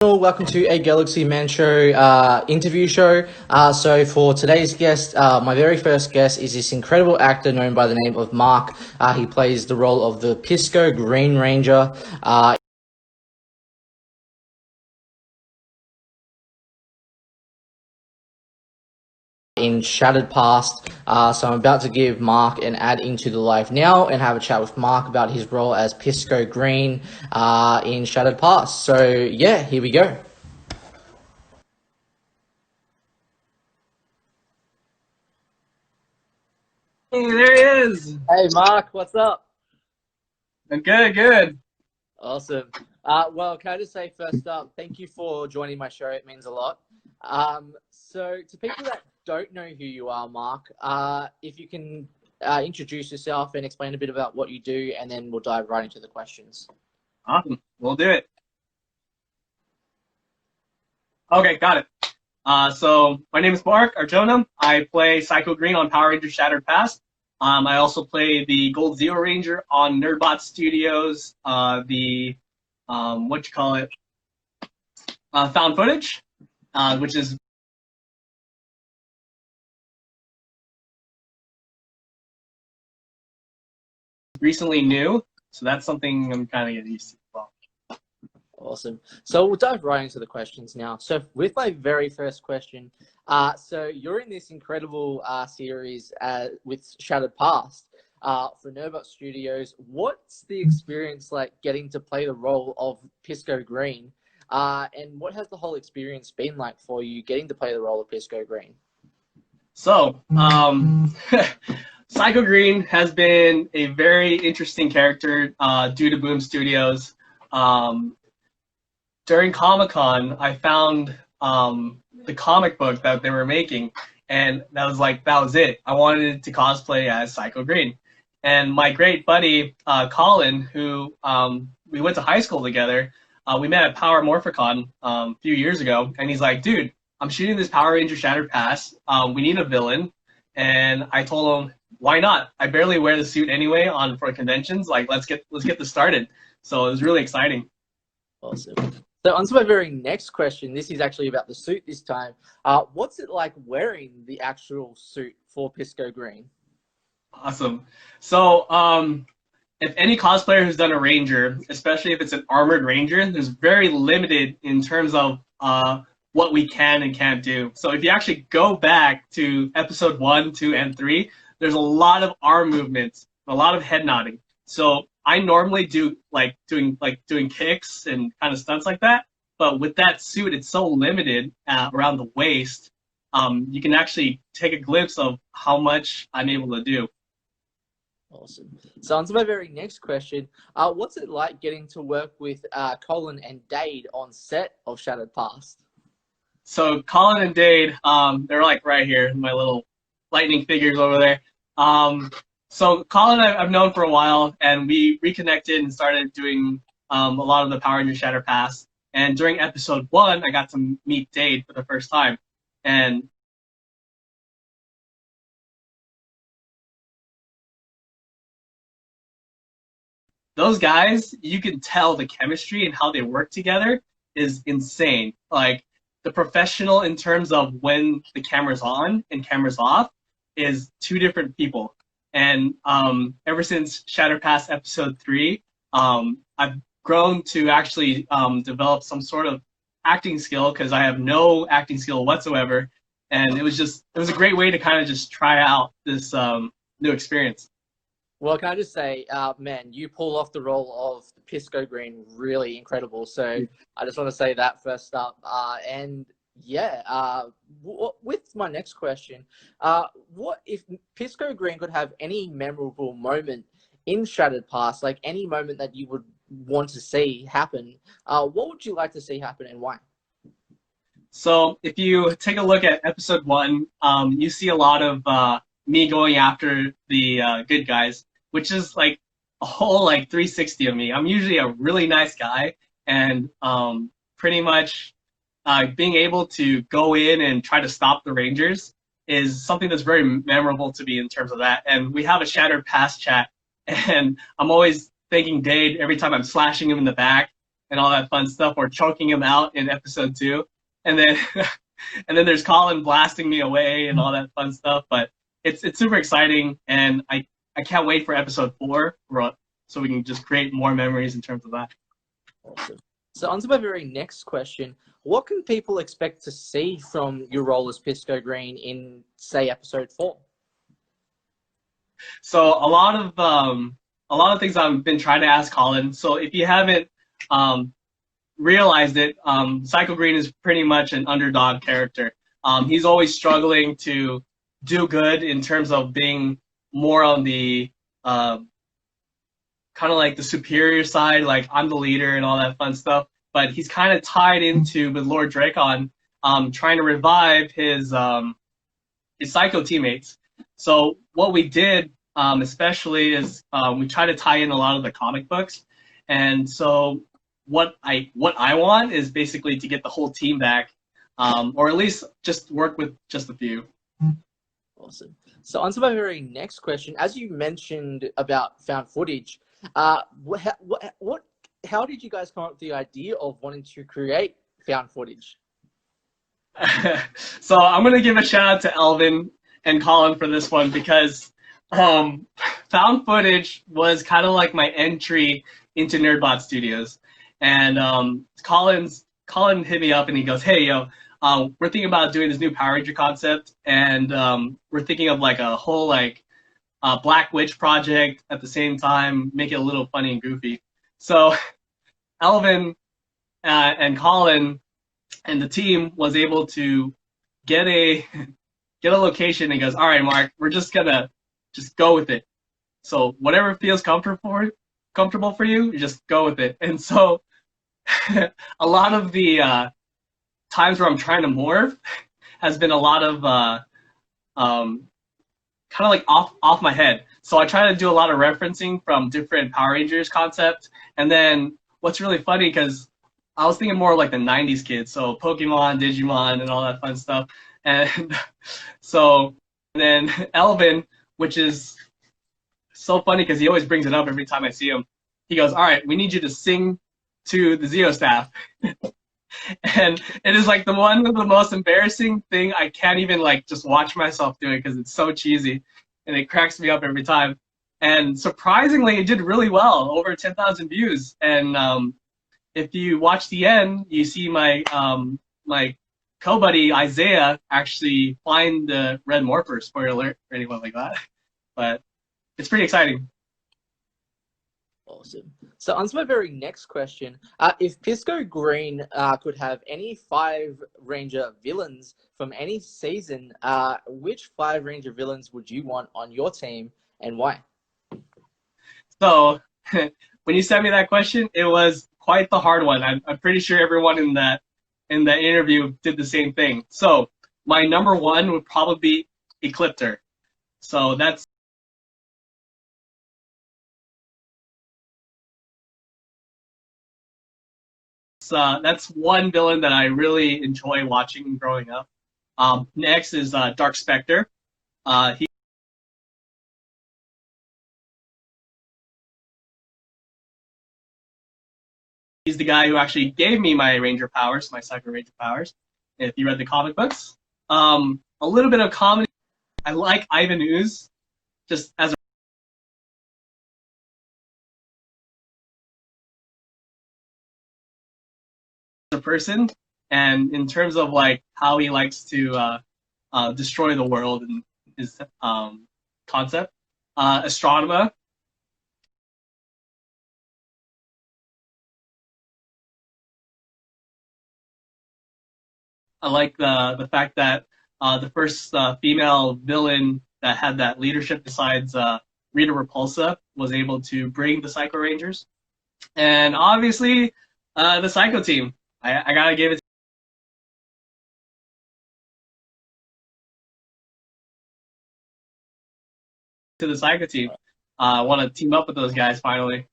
Welcome to a Galaxy Man Show interview show. So for today's guest, my very first guest is this incredible actor known by the name of Marc. He plays the role of the Pyscho Green Ranger in Shattered Past. So I'm about to give Marc an ad into the live now and have a chat with Marc about his role as Pyscho Green in Shattered Past. So yeah, here we go. Hey, there he is. Hey Marc, what's up? Good, good. Awesome. Well, can I just say first up, thank you for joining my show. It means a lot. So to people that don't know who you are, Marc, if you can introduce yourself and explain a bit about what you do, and then we'll dive right into the questions. Awesome. We'll do it. Okay, got it. So my name is Marc Arjona. I play Psycho Green on Power Rangers Shattered Past. I also play the Gold Zero Ranger on Nerdbot Studios, found footage, which is recently new. So that's something I'm kind of getting used to as well. Awesome. So we'll dive right into the questions now. So with my very first question, so you're in this incredible series with Shattered Past for Nerdbot Studios. What's the experience like getting to play the role of Pyscho Green? And what has the whole experience been like for you getting to play the role of Pyscho Green? So, Psycho Green has been a very interesting character due to Boom Studios. During Comic-Con, I found the comic book that they were making, and that was it. I wanted to cosplay as Psycho Green. And my great buddy, Colin, who we went to high school together, we met at Power Morphicon a few years ago, and he's like, dude, I'm shooting this Power Ranger Shattered Past. We need a villain. And I told him, why not? I barely wear the suit anyway for conventions. Like, let's get this started. So it was really exciting. Awesome. So on to my very next question. This is actually about the suit this time. What's it like wearing the actual suit for Pyscho Green? Awesome. So if any cosplayer who's done a Ranger, especially if it's an armored Ranger, there's very limited in terms of what we can and can't do. So if you actually go back to episode 1, 2, and 3, there's a lot of arm movements, a lot of head nodding. So I normally do doing kicks and kind of stunts like that, but with that suit, it's so limited around the waist. You can actually take a glimpse of how much I'm able to do. Awesome. So on to my very next question. What's it like getting to work with Colin and Dade on set of Shattered Past? So Colin and Dade, they're like right here, my little lightning figures over there. So Colin I've known for a while, and we reconnected and started doing a lot of the Power Rangers Shattered Past. And during episode 1, I got to meet Dade for the first time. And those guys, you can tell the chemistry and how they work together is insane. Like, the professional in terms of when the camera's on and camera's off is two different people. And ever since Shattered Past episode 3, I've grown to actually develop some sort of acting skill, because I have no acting skill whatsoever. And it was a great way to kind of just try out this new experience. Well, can I just say, man, you pull off the role of Pyscho Green really incredible. So I just want to say that first up. And yeah, with my next question, what if Pyscho Green could have any memorable moment in Shattered Past, like any moment that you would want to see happen, what would you like to see happen and why? So if you take a look at episode 1, you see a lot of me going after the good guys, which is like a whole 360 of me. I'm usually a really nice guy, and pretty much being able to go in and try to stop the Rangers is something that's very memorable to me in terms of that. And we have a Shattered Past chat, and I'm always thanking Dade every time I'm slashing him in the back. and all that fun stuff, or choking him out in episode 2, and then and then there's Colin blasting me away and all that fun stuff. But it's super exciting, and I can't wait for episode 4, so we can just create more memories in terms of that. Awesome. So on to my very next question. What can people expect to see from your role as Pyscho Green in, say, episode 4? So a lot of things I've been trying to ask Colin. So if you haven't realized it, Psycho Green is pretty much an underdog character. He's always struggling to do good in terms of being more on the kind of like the superior side, like I'm the leader and all that fun stuff. But he's kind of tied into with Lord Dracon, trying to revive his Psycho teammates. So what we did, especially, is we try to tie in a lot of the comic books. And so what I want is basically to get the whole team back, or at least just work with just a few. Awesome. So on to my very next question. As you mentioned about found footage, how did you guys come up with the idea of wanting to create found footage? So I'm going to give a shout out to Elvin and Colin for this one, because found footage was kind of like my entry into Nerdbot Studios. And Colin hit me up and he goes, hey, yo, we're thinking about doing this new Power Ranger concept, and we're thinking of like a whole like Black Witch project at the same time, make it a little funny and goofy. So Elvin and Colin and the team was able to get a location, and he goes, all right, Mark, we're just gonna go with it. So whatever feels comfortable for you, you just go with it. And so a lot of the times where I'm trying to morph has been a lot of kind of like off my head. So I try to do a lot of referencing from different Power Rangers concepts. And then what's really funny, because I was thinking more like the 90s kids, so Pokemon, Digimon, and all that fun stuff. And so then Elvin, which is so funny because he always brings it up every time I see him, he goes, all right, we need you to sing to the Zeo staff. And it is like one of the most embarrassing thing. I can't even like just watch myself do it because it's so cheesy, and it cracks me up every time. And surprisingly, it did really well, over 10,000 views. And if you watch the end, you see my my co-buddy Isaiah actually find the Red Morpher. Spoiler alert for anyone like that. But it's pretty exciting. Awesome. So on to my very next question. If Pyscho Green could have any 5 Ranger villains from any season, which 5 Ranger villains would you want on your team, and why? So when you sent me that question, it was quite the hard one. I'm pretty sure everyone in that interview did the same thing. So my number 1 would probably be Ecliptor. So that's one villain that I really enjoy watching growing up. Next is Dark Spectre. He's the guy who actually gave me my Ranger powers, my Psycho Ranger powers, if you read the comic books. A little bit of comedy. I like Ivan Ooze, just as a person, and in terms of like how he likes to destroy the world and his concept. Astronema. I like the fact that the first female villain that had that leadership besides Rita Repulsa was able to bring the Psycho Rangers. And obviously, the Psycho team. I gotta give it to the Psycho team. I want to team up with those guys finally.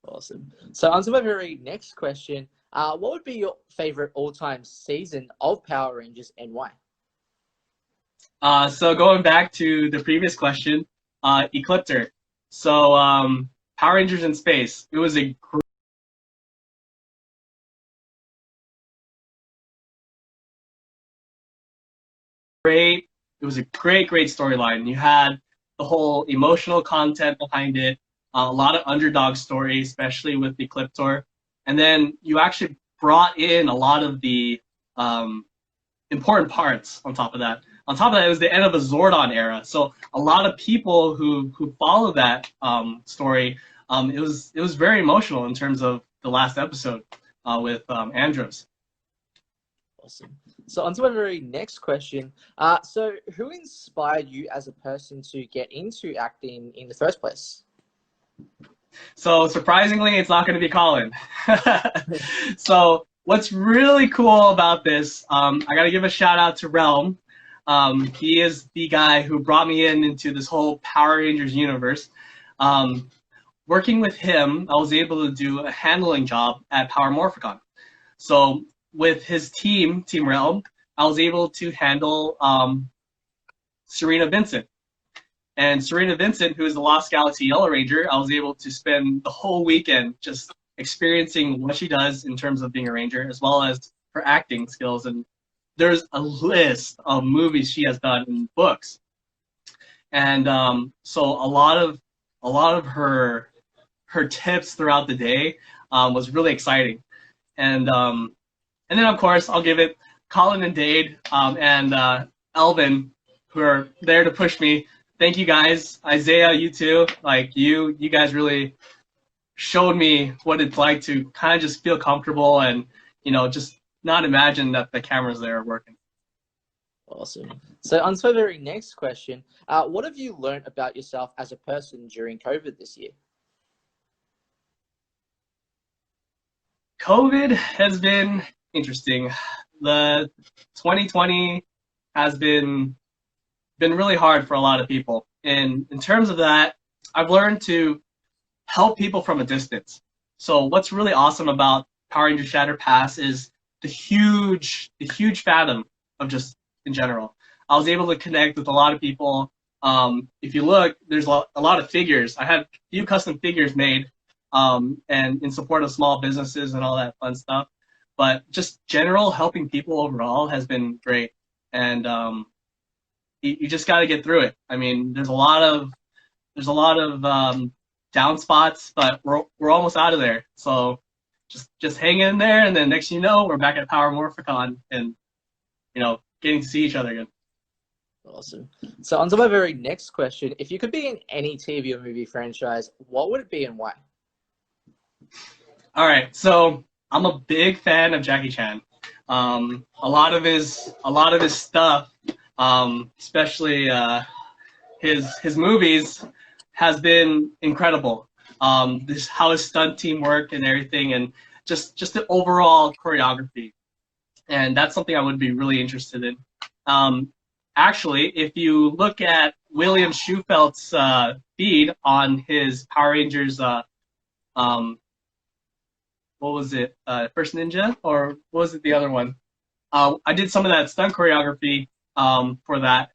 Awesome. So on to my very next question. What would be your favorite all-time season of Power Rangers, and why? So going back to the previous question, Ecliptor. So Power Rangers in Space. It was a great. It was a great storyline. You had the whole emotional content behind it, a lot of underdog story, especially with the Ecliptor. And then you actually brought in a lot of the important parts on top of that. On top of that, it was the end of the Zordon era. So a lot of people who followed that story, it was very emotional in terms of the last episode with Andros. Awesome. So on to my very next question. So who inspired you as a person to get into acting in the first place? So surprisingly, it's not going to be Colin. So what's really cool about this, I got to give a shout out to Realm. He is the guy who brought me into this whole Power Rangers universe. Working with him, I was able to do a handling job at Power Morphicon. So with his team, Team Realm, I was able to handle Serena Vincent. And Serena Vincent, who is the Lost Galaxy Yellow Ranger, I was able to spend the whole weekend just experiencing what she does in terms of being a ranger, as well as her acting skills. And there's a list of movies she has done in books. And so a lot of her tips throughout the day was really exciting. And then of course I'll give it Colin and Dade and Elvin, who are there to push me. Thank you guys. Isaiah, you too. Like you guys really showed me what it's like to kind of just feel comfortable and, just not imagine that the cameras there are working. Awesome. So on to the very next question. What have you learned about yourself as a person during COVID this year? COVID has been interesting. The 2020 has been really hard for a lot of people. And in terms of that, I've learned to help people from a distance. So what's really awesome about Power Rangers Shattered Pass is the huge fandom of just in general. I was able to connect with a lot of people. If you look, there's a lot of figures. I had a few custom figures made and in support of small businesses and all that fun stuff. But just general helping people overall has been great. And you just got to get through it. I mean, there's a lot of down spots, but we're almost out of there. So just hang in there, and then next thing you know, we're back at Power Morphicon and getting to see each other again. Awesome. So on to my very next question. If you could be in any TV or movie franchise, what would it be and why? All right, so I'm a big fan of Jackie Chan. A lot of his stuff, especially his movies, has been incredible. This how his stunt team work and everything, and just the overall choreography, and that's something I would be really interested in. Actually, if you look at William Schufeld's feed on his Power Rangers, what was it? First Ninja, or what was it the other one? I did some of that stunt choreography for that,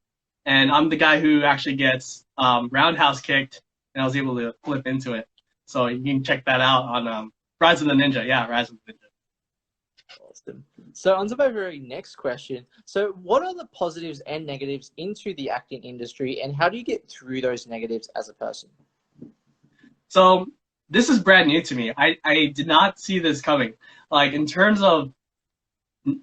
and I'm the guy who actually gets roundhouse kicked, and I was able to flip into it. So you can check that out on Rise of the Ninja. Yeah, Rise of the Ninja. Awesome. So on to my very next question. So what are the positives and negatives into the acting industry, and how do you get through those negatives as a person? So this is brand new to me. I did not see this coming. Like in terms of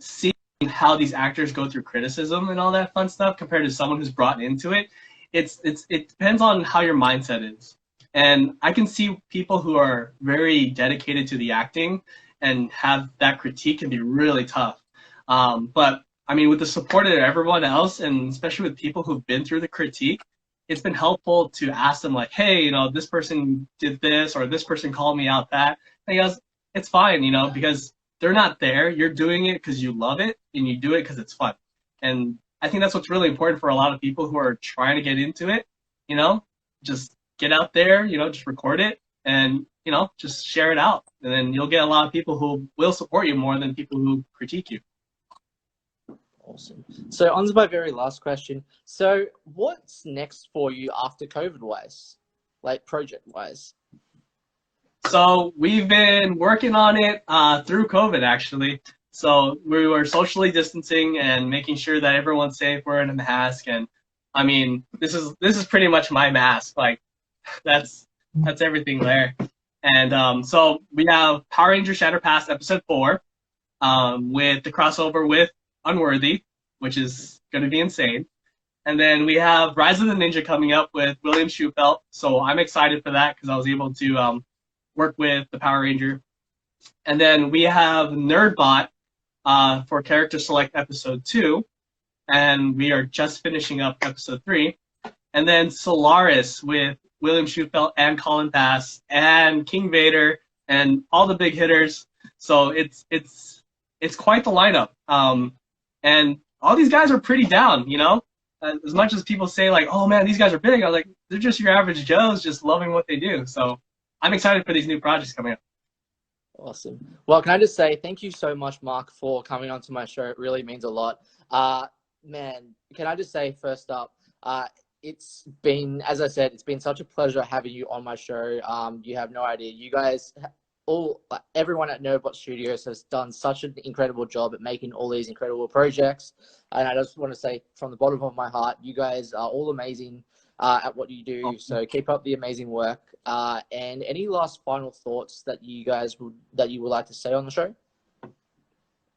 seeing how these actors go through criticism and all that fun stuff compared to someone who's brought into it, it depends on how your mindset is. And I can see people who are very dedicated to the acting and have that critique can be really tough. But I mean, with the support of everyone else, and especially with people who've been through the critique, it's been helpful to ask them like, hey, this person did this, or this person called me out that. And he goes, it's fine, because they're not there. You're doing it because you love it, and you do it because it's fun. And I think that's what's really important for a lot of people who are trying to get into it. Just get out there, just record it, and just share it out, and then you'll get a lot of people who will support you more than people who critique you. Awesome. So on to my very last question. So what's next for you after COVID-wise, like project-wise? So we've been working on it through COVID, actually. So we were socially distancing and making sure that everyone's safe, wearing a mask. And I mean, this is pretty much my mask. Like that's everything there. And so we have Power Rangers Shattered Past episode 4 with the crossover with Unworthy, which is going to be insane. And then we have Rise of the Ninja coming up with William Schufelt. So I'm excited for that because I was able to work with the Power Ranger. And then we have Nerdbot for Character Select episode 2. And we are just finishing up episode 3. And then Solaris with William Schufelt and Colin Bass and King Vader and all the big hitters. So it's quite the lineup. And all these guys are pretty down, you know? As much as people say, like, oh, man, these guys are big, I was like, they're just your average Joes just loving what they do. So I'm excited for these new projects coming up. Awesome. Well, can I just say thank you so much, Marc, for coming onto my show. It really means a lot. Man, can I just say first up, it's been, as I said, it's been such a pleasure having you on my show. You have no idea. You guys, everyone at Nerdbot Studios has done such an incredible job at making all these incredible projects. And I just want to say from the bottom of my heart, you guys are all amazing at what you do. So keep up the amazing work. And any last final thoughts that you would like to say on the show?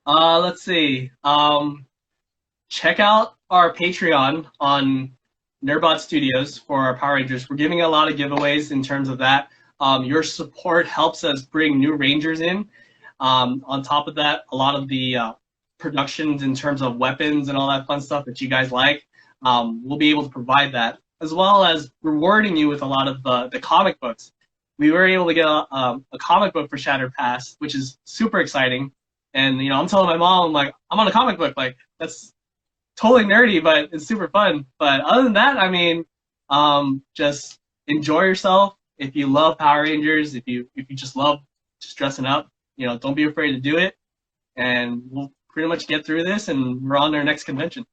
Let's see. Check out our Patreon on Nerdbot Studios for our Power Rangers. We're giving a lot of giveaways in terms of that. Your support helps us bring new Rangers in. On top of that, a lot of the productions in terms of weapons and all that fun stuff that you guys like, we'll be able to provide that, as well as rewarding you with a lot of the comic books. We were able to get a comic book for Shattered Past, which is super exciting. And, you know, I'm telling my mom, I'm like, I'm on a comic book. Like, that's totally nerdy, but it's super fun. But other than that, I mean, just enjoy yourself. If you love Power Rangers, if you just love just dressing up, you know, don't be afraid to do it. And we'll pretty much get through this, and we're on to our next convention.